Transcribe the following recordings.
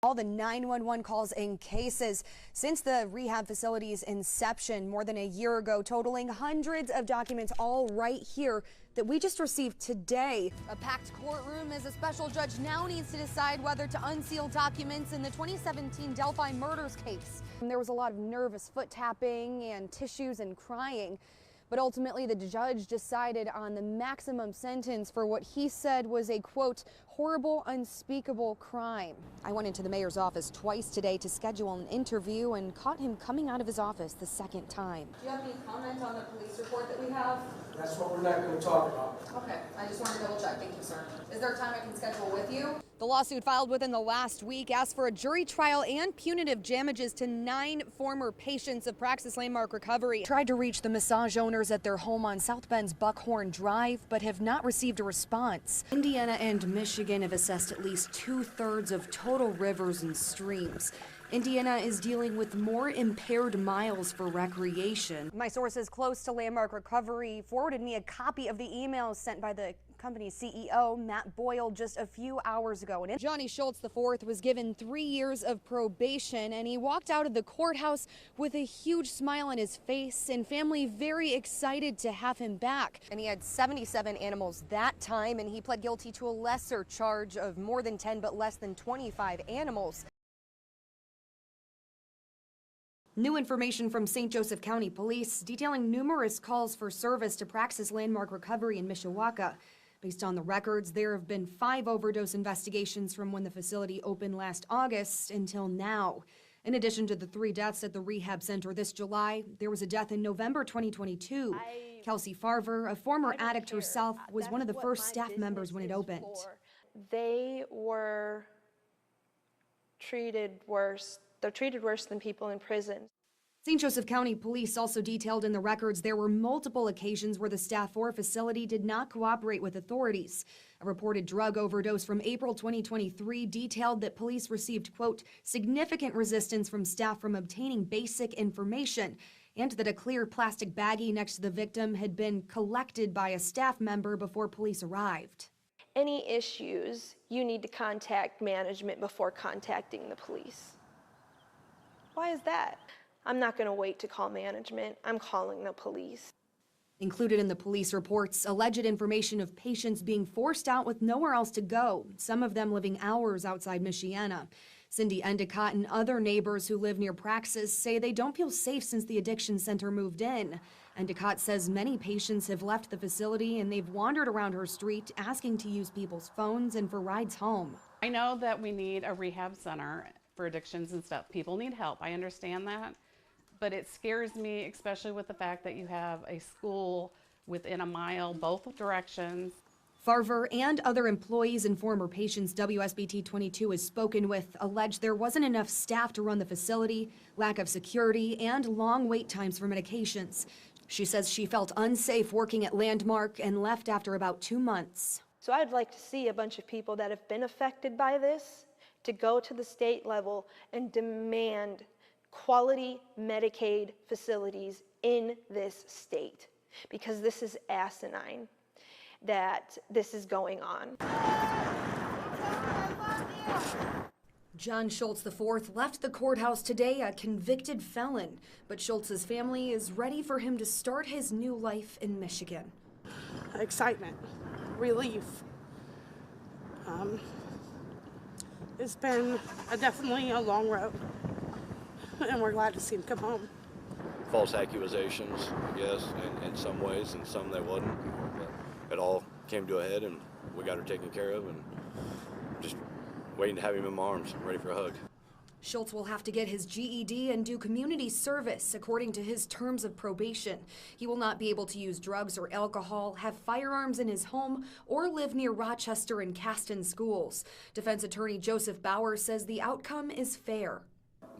All the 911 calls and cases since the rehab facility's inception more than a year ago, totaling hundreds of documents, all right here that we just received today. A packed courtroom as a special judge now needs to decide whether to unseal documents in the 2017 Delphi murders case. And there was a lot of nervous foot tapping and tissues and crying. But ultimately, the judge decided on the maximum sentence for what he said was a, quote, horrible, unspeakable crime. I went into the mayor's office twice today to schedule an interview and caught him coming out of his office the second time. Do you have any comment on the police report that we have? That's what we're not going to talk about. Okay, I just wanted to double check. Thank you, sir. Is there a time I can schedule with you? The lawsuit filed within the last week asked for a jury trial and punitive damages to 9 former patients of Praxis Landmark Recovery. Tried to reach the massage owners at their home on South Bend's Buckhorn Drive, but have not received a response. Indiana and Michigan have assessed at least 2/3 of total rivers and streams. Indiana is dealing with more impaired miles for recreation. My sources close to Landmark Recovery forwarded me a copy of the emails sent by the company's CEO, Matt Boyle, just a few hours ago. And Johnny Schultz IV was given 3 years of probation, and he walked out of the courthouse with a huge smile on his face and family very excited to have him back. And he had 77 animals that time, and he pled guilty to a lesser charge of more than 10 but less than 25 animals. New information from St. Joseph County Police detailing numerous calls for service to Praxis Landmark Recovery in Mishawaka. Based on the records, there have been 5 overdose investigations from when the facility opened last August until now. In addition to the 3 deaths at the rehab center this July, there was a death in November 2022. Kelsey Farver, a former addict herself, was one of the first staff members when it opened. They were treated worse. They're treated worse than people in prison. St. Joseph County Police also detailed in the records there were multiple occasions where the staff or facility did not cooperate with authorities. A reported drug overdose from April 2023 detailed that police received, quote, significant resistance from staff from obtaining basic information, and that a clear plastic baggie next to the victim had been collected by a staff member before police arrived. Any issues, you need to contact management before contacting the police. Why is that? I'm not going to wait to call management. I'm calling the police. Included in the police reports, alleged information of patients being forced out with nowhere else to go, some of them living hours outside Michiana. Cindy Endicott and other neighbors who live near Praxis say they don't feel safe since the addiction center moved in. Endicott says many patients have left the facility and they've wandered around her street asking to use people's phones and for rides home. I know that we need a rehab center for addictions and stuff. People need help. I understand that. But it scares me, especially with the fact that you have a school within a mile, both directions. Farver and other employees and former patients WSBT 22 has spoken with allege there wasn't enough staff to run the facility, lack of security, and long wait times for medications. She says she felt unsafe working at Landmark and left after about 2 months. So I'd like to see a bunch of people that have been affected by this to go to the state level and demand quality Medicaid facilities in this state, because this is asinine that this is going on. John Schultz IV left the courthouse today a convicted felon, but Schultz's family is ready for him to start his new life in Michigan. Excitement, relief. It's been definitely a long road, and we're glad to see him come home. False accusations, I guess, in some ways, and some that wasn't. But it all came to a head, and we got her taken care of, and just waiting to have him in my arms, ready for a hug. Schultz will have to get his GED and do community service according to his terms of probation. He will not be able to use drugs or alcohol, have firearms in his home, or live near Rochester and Caston schools. Defense attorney Joseph Bauer says the outcome is fair.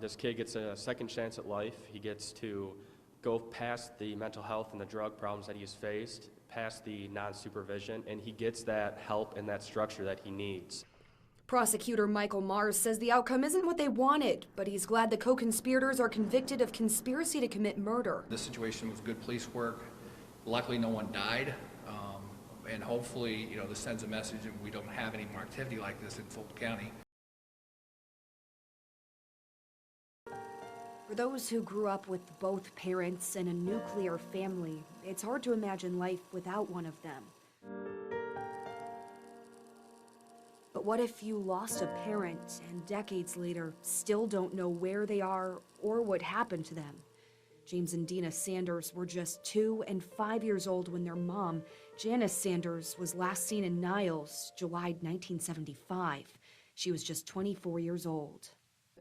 This kid gets a second chance at life. He gets to go past the mental health and the drug problems that he's faced, past the non-supervision, and he gets that help and that structure that he needs. Prosecutor Michael Mars says the outcome isn't what they wanted, but he's glad the co-conspirators are convicted of conspiracy to commit murder. This situation was good police work. Luckily, no one died, and hopefully, this sends a message that we don't have any more activity like this in Fulton County. For those who grew up with both parents in a nuclear family, it's hard to imagine life without one of them. But what if you lost a parent and decades later still don't know where they are or what happened to them? James and Dina Sanders were just 2 and 5 years old when their mom, Janice Sanders, was last seen in Niles, July 1975. She was just 24 years old.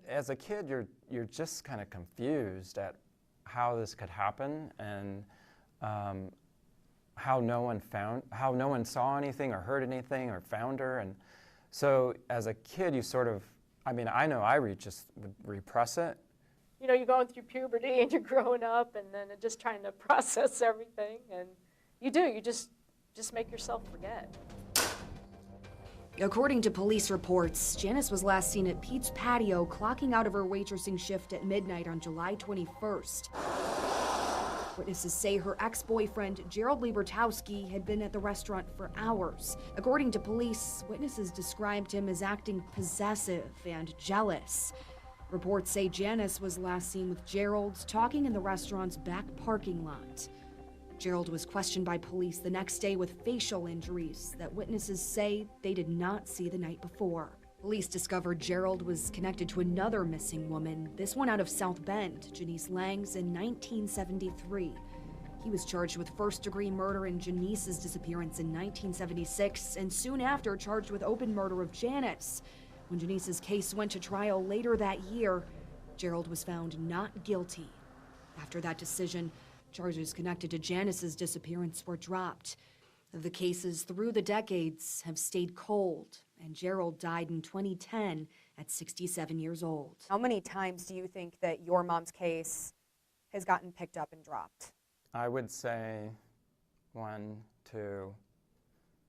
As a kid, you're just kind of confused at how this could happen and how no one saw anything or heard anything or found her. And so as a kid, you sort of, I know I just would repress it. You know, you're going through puberty and you're growing up and then just trying to process everything, and you just make yourself forget. According to police reports, Janice was last seen at Pete's Patio clocking out of her waitressing shift at midnight on July 21st. Witnesses say her ex-boyfriend, Gerald Liebertowski, had been at the restaurant for hours. According to police, witnesses described him as acting possessive and jealous. Reports say Janice was last seen with Gerald talking in the restaurant's back parking lot. Gerald was questioned by police the next day with facial injuries that witnesses say they did not see the night before. Police discovered Gerald was connected to another missing woman, this one out of South Bend, Janice Langs, in 1973. He was charged with first-degree murder in Janice's disappearance in 1976, and soon after charged with open murder of Janice. When Janice's case went to trial later that year, Gerald was found not guilty. After that decision, charges connected to Janice's disappearance were dropped. The cases through the decades have stayed cold, and Gerald died in 2010 at 67 years old. How many times do you think that your mom's case has gotten picked up and dropped? I would say 1, 2,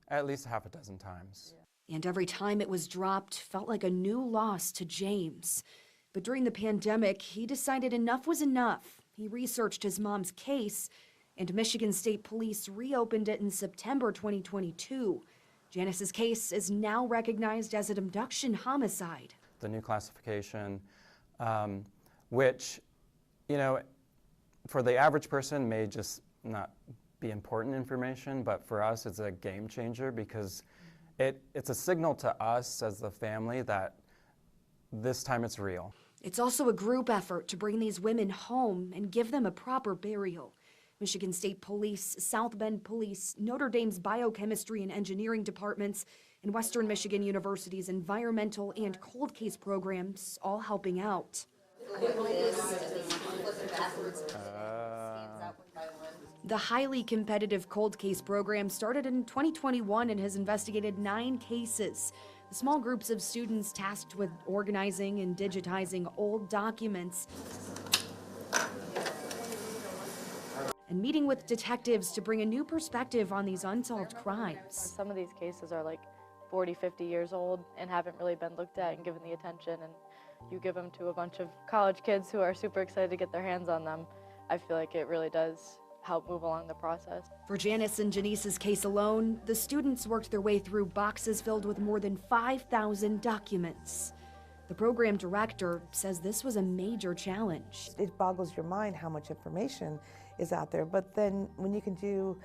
at least half a dozen times. And every time it was dropped felt like a new loss to James. But during the pandemic, he decided enough was enough. He researched his mom's case, and Michigan State Police reopened it in September 2022. Janice's case is now recognized as an abduction homicide. The new classification, which, you know, for the average person may just not be important information, but for us it's a game changer because it's a signal to us as the family that this time it's real. It's also a group effort to bring these women home and give them a proper burial. Michigan State Police, South Bend Police, Notre Dame's Biochemistry and Engineering departments, and Western Michigan University's environmental and cold case programs all helping out. The highly competitive cold case program started in 2021 and has investigated 9 cases. The small groups of students tasked with organizing and digitizing old documents and meeting with detectives to bring a new perspective on these unsolved crimes. Some of these cases are like 40, 50 years old and haven't really been looked at and given the attention, and you give them to a bunch of college kids who are super excited to get their hands on them. I feel like it really does help move along the process. For Janice and Janice's case alone, the students worked their way through boxes filled with more than 5,000 documents. The program director says this was a major challenge. It boggles your mind how much information is out there, but then when you can do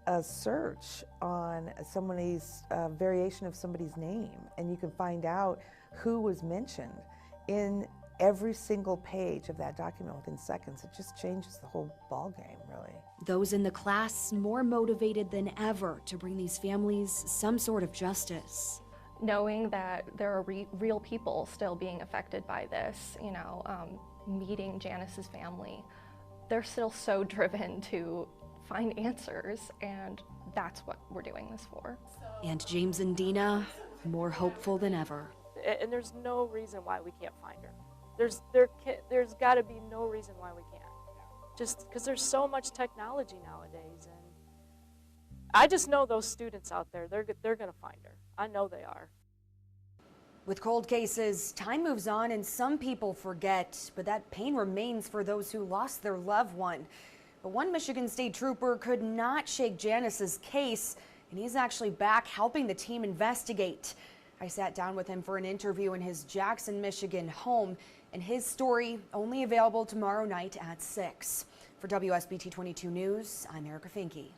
a search on somebody's variation of somebody's name, and you can find out who was mentioned in every single page of that document within seconds, it just changes the whole ballgame, really. Those in the class more motivated than ever to bring these families some sort of justice. Knowing that there are real people still being affected by this, meeting Janice's family, they're still so driven to find answers, and that's what we're doing this for. And James and Dina, more hopeful than ever. And there's no reason why we can't find her. There's got to be no reason why we can't. Just because there's so much technology nowadays, and I just know those students out there, they're going to find her. I know they are. With cold cases, time moves on and some people forget, but that pain remains for those who lost their loved one. But one Michigan State trooper could not shake Janice's case, and he's actually back helping the team investigate. I sat down with him for an interview in his Jackson, Michigan home, and his story only available tomorrow night at 6. For WSBT 22 News, I'm Erica Finke.